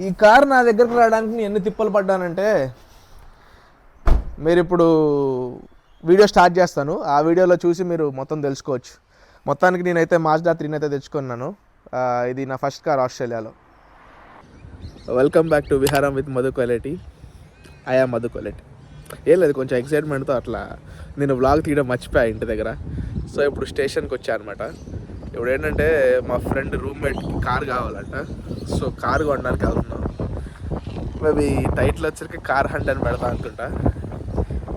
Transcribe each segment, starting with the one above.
ఈ కార్ నా దగ్గరకు రావడానికి నేను ఎన్ని తిప్పలు పడ్డానంటే, మీరు ఇప్పుడు వీడియో స్టార్ట్ చేస్తాను, ఆ వీడియోలో చూసి మీరు మొత్తం తెలుసుకోవచ్చు. మొత్తానికి నేనైతే మాజ్డా 3 అయితే తెచ్చుకున్నాను. ఇది నా ఫస్ట్ కార్ ఆస్ట్రేలియాలో. వెల్కమ్ బ్యాక్ టు విహారం with Madhu quality. I am Madhu quality. ఏం లేదు, కొంచెం ఎక్సైట్మెంట్తో అట్లా నేను వ్లాగ్ తీయడం మర్చిపోయా ఇంటి దగ్గర. సో ఇప్పుడు స్టేషన్కి వచ్చా అనమాట. ఇప్పుడు ఏంటంటే మా ఫ్రెండ్ రూమ్మేట్కి కార్ కావాలంట. సో కార్ కొనడానికి వెళ్తున్నాం. మేబీ టైటిల్ వచ్చరికి కార్ హంట్ అని పెడతా అనుకుంటా.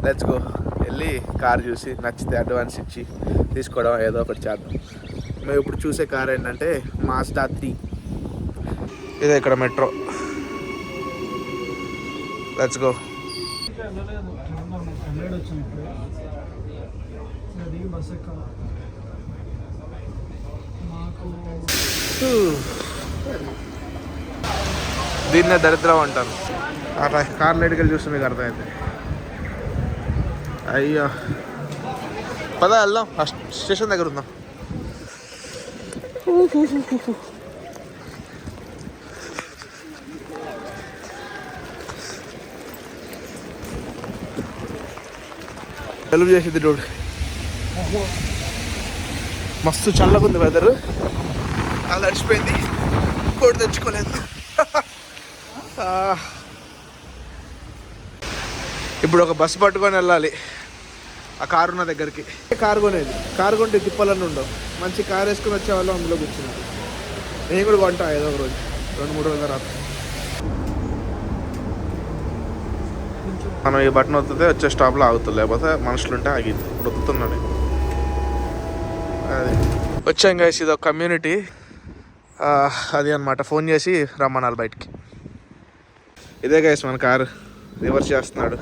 Let's go. వెళ్ళి కార్ చూసి నచ్చితే అడ్వాన్స్ ఇచ్చి తీసుకోవడం ఏదో ఒకటి చేద్దాం. మేము ఇప్పుడు చూసే కార్ ఏంటంటే మాజ్డా 3. ఇదే ఇక్కడ మెట్రో. Let's go. దీన్నే దరిద్రం అంటాను. అట్లా కార్ లైట్కి వెళ్ళి చూస్తే మీకు అర్థమైంది. అయ్యో పద వెళ్దాం, స్టేషన్ దగ్గర ఉందాం. తెలుగు చేసేది డోడ్. మస్తు చల్లగా ఉంది వెదరు. అలా నడిచిపోయింది, కోడి తెచ్చుకోలేదు. ఇప్పుడు ఒక బస్సు పట్టుకొని వెళ్ళాలి ఆ కారు ఉన్న దగ్గరికి. కారు కొనేది, కారు కొంటే తిప్పలన్నీ ఉండవు. మంచి కారు వేసుకుని వచ్చేవాళ్ళు అందులో కూర్చున్నారు. నేను కూడా కొంటా ఏదో ఒక రోజు, 2-3 రోజుల తర్వాత. మనం ఈ బటన్ వస్తుంది, వచ్చే స్టాప్లో ఆగుతుంది, లేకపోతే మనుషులు ఉంటే ఆగింది. ఇప్పుడు వస్తున్నాను అది. వచ్చాం గైస్, ఇది ఒక కమ్యూనిటీ. అది అనమాట, ఫోన్ చేసి రమ్మన్నారు బయటికి. ఇదే గైస్ మన కారు. రివర్స్ చేస్తున్నాడు.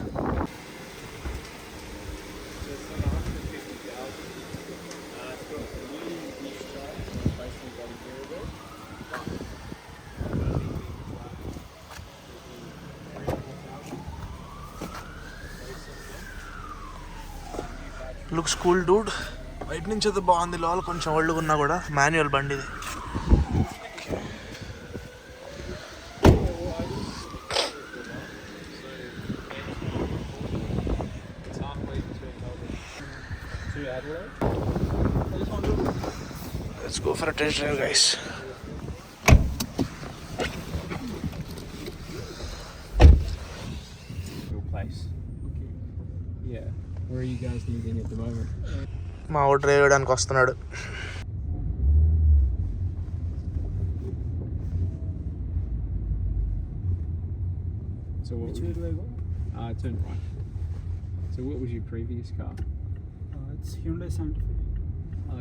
Looks cool Dude. బయట నుంచి అయితే బాగుంది, లోపల కొంచెం ఓల్డ్గా ఉన్నా కూడా మాన్యువల్ బండి ఇది. Let's go for a test drive, guys. Your place. Okay. Yeah. Where are you guys living at the moment? మా ఊరు డ్రైవ్ చేయడానికి వస్తున్నాడు. So which way do I go? Turn right. So what was your previous car? It's Hyundai Santa Fe.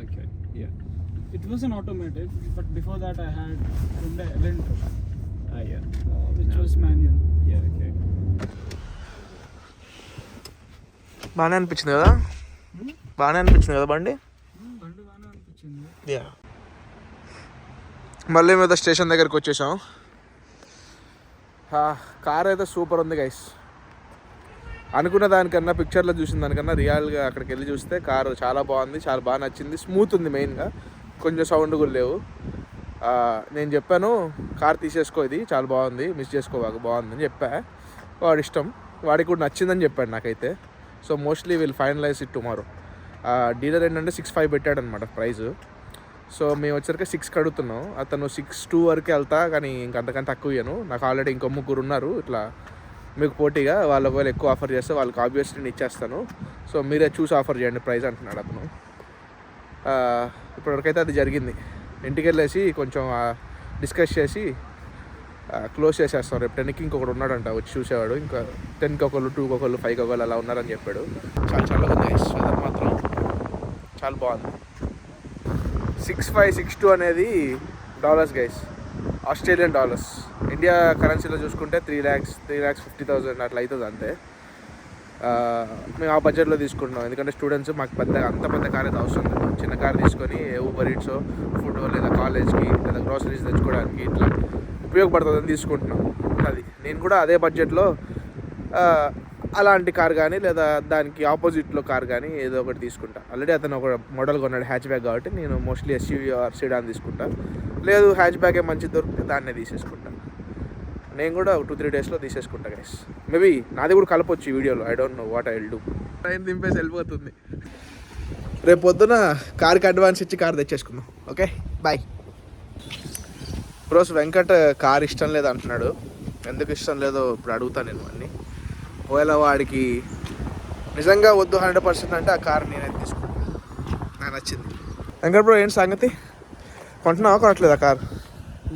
Okay. Yeah. It was an automatic, but before that I had Hyundai Elantra, Yeah. which No. was manual. Yeah. Okay. బాగానే అనిపించింది కదా, బాగానే అనిపించింది కదా బండి. బండి బాగానే అనిపించింది. యా. మళ్ళీ మీద స్టేషన్ దగ్గరికి వచ్చేసాం. కార్ అయితే సూపర్ ఉంది గైస్. అనుకున్న దానికన్నా, పిక్చర్లో చూసిన దానికన్నా రియల్గా అక్కడికి వెళ్ళి చూస్తే కారు చాలా బాగుంది, చాలా బాగా నచ్చింది. స్మూత్ ఉంది మెయిన్గా, కొంచెం సౌండ్ కూడా లేవు. నేను చెప్పాను కార్ తీసేసుకో, ఇది చాలా బాగుంది, మిస్ చేసుకోవాకు, బాగుందని చెప్పా. వాడి ఇష్టం, వాడికి కూడా నచ్చిందని చెప్పాడు నాకైతే. So mostly will finalize it tomorrow. Dealer ఏంటంటే 6.5 పెట్టాడనమాట ప్రైజు. సో మేము వచ్చరికి 6కి అడుగుతున్నాం. అతను 6.2 వరకు వెళ్తా, కానీ ఇంకంతకంత తక్కువ ఇయ్యను. నాకు ఆల్రెడీ ఇంకో 3 ఉన్నారు ఇట్లా మీకు పోటీగా. వాళ్ళు ఒకవేళ ఎక్కువ ఆఫర్ చేస్తే వాళ్ళకి ఆబ్వియస్లీ నేను ఇచ్చేస్తాను. సో మీరే చూసి ఆఫర్ చేయండి ప్రైస్ అంటున్నాడు అతను. ఇప్పటివరకైతే అది జరిగింది. ఇంటికి వెళ్ళేసి కొంచెం డిస్కస్ చేసి క్లోజ్ చేసేస్తాం. రేపు 10కి ఇంకొకటి ఉన్నాడంట వచ్చి చూసేవాడు. ఇంకా 10కి ఒకళ్ళు, 2కి ఒకళ్ళు, 5కి ఒకళ్ళు అలా ఉన్నారని చెప్పాడు. చాలా చల్లగా ఉంది వెదర్ మాత్రం, చాలా బాగుంది. 6.5, 6.2 అనేది dollars guys, Australian dollars. India కరెన్సీలో చూసుకుంటే 3,50,000 అట్లా అవుతుంది అంతే. మేము ఆ బడ్జెట్లో తీసుకుంటున్నాం, ఎందుకంటే స్టూడెంట్స్ మాకు అంత పెద్ద కార్ అయితే అవసరం లేదు. చిన్న కార్ తీసుకొని ఊబర్ ఈట్స్, ఫుడ్ లేదా కాలేజ్కి లేదా గ్రోసరీస్ తెచ్చుకోవడానికి ఇట్లా ఉపయోగపడుతుందని తీసుకుంటున్నాం. అది నేను కూడా అదే బడ్జెట్లో అలాంటి కార్ కానీ లేదా దానికి ఆపోజిట్లో కార్ కానీ ఏదో ఒకటి తీసుకుంటా. ఆల్రెడీ అతను ఒక మోడల్ కొన్నాడు హ్యాచ్ బ్యాక్, కాబట్టి నేను మోస్ట్లీ ఎస్యూవీ ఆర్ సెడాన్ తీసుకుంటా. లేదు హ్యాచ్ బ్యాకే మంచి దొరికితే దాన్నే తీసేసుకుంటా. నేను కూడా 2-3 డేస్లో తీసేసుకుంటా గైస్. మేబీ నాది కూడా కలపొచ్చు ఈ వీడియోలో. I don't know what I will do. Train దింపేసి వెళ్ళిపోతుంది. రేపు పొద్దున కార్కి అడ్వాన్స్ ఇచ్చి కార్ తెచ్చేసుకుందాం. Okay bye. Bros Venkat car ఇష్టం లేదు అంటున్నాడు. ఎందుకు ఇష్టం లేదో ఇప్పుడు అడుగుతాను నేను అన్నీ. ఒకవేళ వాడికి నిజంగా వద్దు 100% అంటే ఆ కార్ నేనైతే తీసుకుంటాను. నాకు నచ్చింది. వెంకట్ బ్రో ఏంటి సంగతి? కొంటున్నావా కొనట్లేదు ఆ కార్?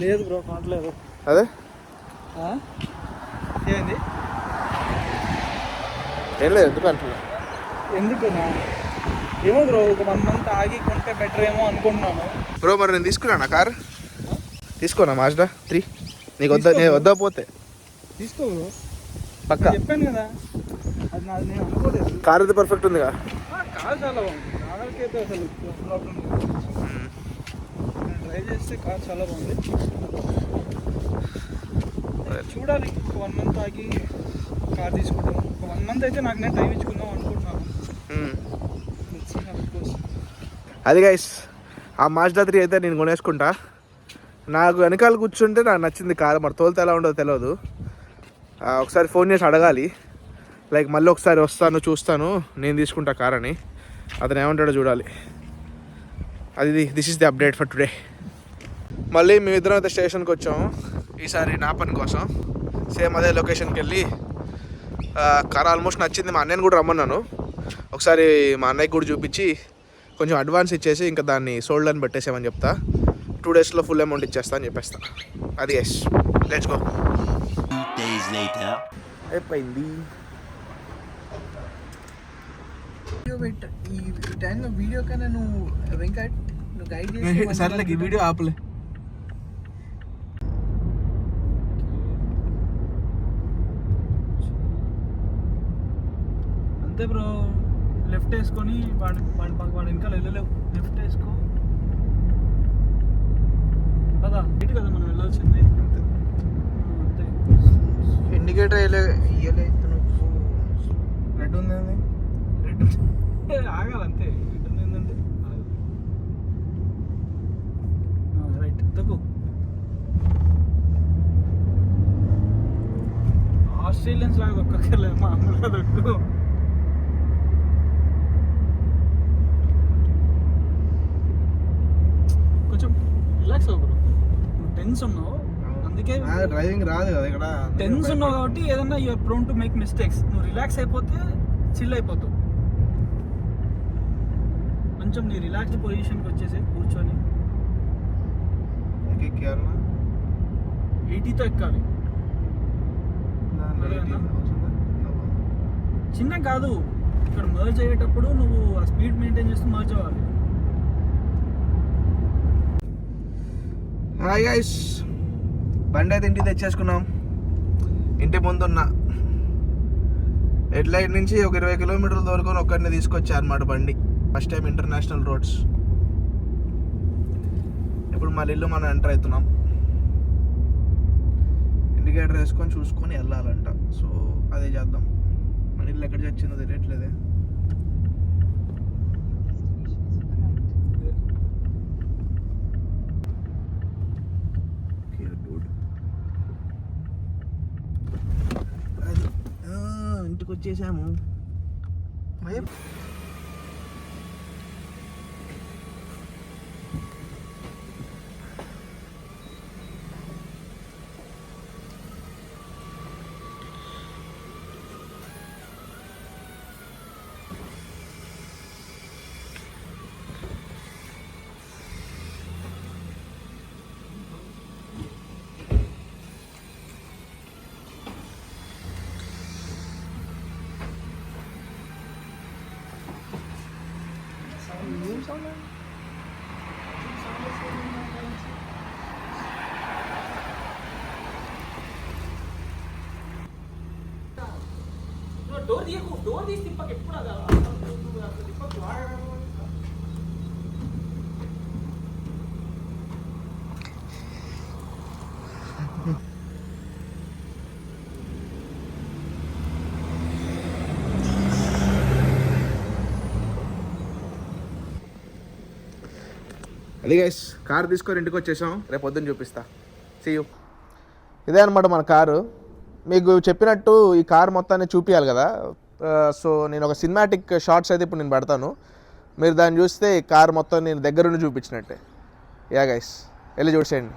లేదు బ్రో, కొనట్లేదు. అదే ఏంది? ఏం లేదు, ఎందుకు అంటున్నా? ఎందుకునా ఏమో బ్రో, ఒక 1 month ఆగి కొంటే బెటర్ ఏమో అనుకుంటున్నాను. బ్రో మరి నేను తీసుకున్నాను ఆ కార్. తీసుకోనా Mazda 3? నీకు వద్దా పోతే తీసుకో బ్రో, పక్క చెప్పాను కదా. అది నాది, నేను అనుకోలేదు. కార్ అయితే పర్ఫెక్ట్ ఉందిగా. కార్ చాలా బాగుంది. నాకైతే అసలు ప్రాబ్లం లేదు. నేను డ్రైవ్ చేస్తే కార్ చాలా బాగుంది. చూడాలి, 1 month ఆగి కార్ తీసుకుంటాను. 1 month అయితే నాకు నేను టైం ఇచ్చుకుందాం అనుకుంటున్నాను. అది గైస్, ఆ Mazda 3 అయితే నేను కొనేసుకుంటా. నాకు వెనకాల కూర్చుంటే నాకు నచ్చింది కార్. మరి తోలితే ఎలా ఉండదో తెలియదు. ఒకసారి ఫోన్ చేసి అడగాలి, లైక్ మళ్ళీ ఒకసారి వస్తాను చూస్తాను నేను తీసుకుంటా కార్ అని. అతను ఏమంటాడో చూడాలి. అది this is the update for today. మళ్ళీ మేమిద్దరం అయితే స్టేషన్కి వచ్చాము. ఈసారి నా పని కోసం సేమ్ అదే లొకేషన్కి వెళ్ళి కార్ ఆల్మోస్ట్ నచ్చింది. మా అన్నయ్యని కూడా రమ్మన్నాను. ఒకసారి మా అన్నయ్యకి కూడా చూపించి కొంచెం అడ్వాన్స్ ఇచ్చేసి ఇంకా దాన్ని సోల్డ్ అని పెట్టేసామని చెప్తా. 2 daysలో ఫుల్ అమౌంట్ ఇచ్చేస్తా అని చెప్పేస్తా. అది ఎస్, లెట్స్ గో. అయిపోయింది. ఈ టైంలో వీడియో కన్నా నువ్వు వెంకట్ నువ్వు గైడ్ చేసి సర్లే ఈ వీడియో ఆపలే. అంతే బ్రో, లెఫ్ట్ వేసుకొని వాడి వెనకాల వెళ్ళలేవు. లెఫ్ట్ వేసుకో కదా, ఇటు కదా మనం వెళ్ళాల్సింది. అంతే. ఇండికేటర్ ఇయ్యలేదు నువ్వు. రెడ్ ఉంది, ఆగాలంతే. ఇటు ఏంటంటే రైట్ తక్కువ. ఆస్ట్రేలియన్స్ లాగా దొక్కర్లేదు, మామూలుగా దొక్కు. కొంచెం రిలాక్స్ అవ్వరు. నువ్వు టెన్స్ ఉన్నావు, అందుకే డ్రైవింగ్ రాదు కదా ఇక్కడ. టెన్స్ ఉన్నావు కాబట్టి ఏదన్నా you are prone to make mistakes. నువ్వు రిలాక్స్ అయిపోతే చిల్ అయిపోతావు. కొంచెం నీ రిలాక్స్డ్ పొజిషన్కి వచ్చేసి కూర్చొని 80తో ఎక్కాలి. చిన్న కాదు, ఇక్కడ మర్జ్ అయ్యేటప్పుడు నువ్వు ఆ స్పీడ్ మెయింటైన్ చేస్తూ మర్జ్ అవ్వాలి. హాయ్ గైస్, బండి అయితే ఇంటికి తెచ్చేసుకున్నాం. ఇంటి ముందున్న హెడ్ లైట్ నుంచి ఒక 20 కిలోమీటర్ల దూరం ఒక్కడిని తీసుకొచ్చా అనమాట బండి. First time international roads. ఇప్పుడు మన ఇల్లు మనం ఎంటర్ అవుతున్నాం. ఇండికేటర్ వేసుకొని చూసుకొని వెళ్ళాలంట. సో అదే చేద్దాం. మన ఇల్లు ఎక్కడ చచ్చిందో తెలియట్లేదే. ఇంటికి వచ్చేసాము. డోర్ తీసి తిప్పకి ఎప్పుడు తిప్పకి వాడడం. అది గైస్, కార్ తీసుకొని ఇంటికి వచ్చేసాం. రేపు పొద్దున్న చూపిస్తా. See you. ఇదే అనమాట మన కారు. మీకు చెప్పినట్టు ఈ కారు మొత్తాన్ని చూపించాలి కదా, సో నేను ఒక సినిమాటిక్ షార్ట్స్ అయితే ఇప్పుడు నేను పెడతాను. మీరు దాన్ని చూస్తే ఈ కారు మొత్తం నేను దగ్గరుండి చూపించినట్టే. యా గైస్, వెళ్ళి చూసేయండి.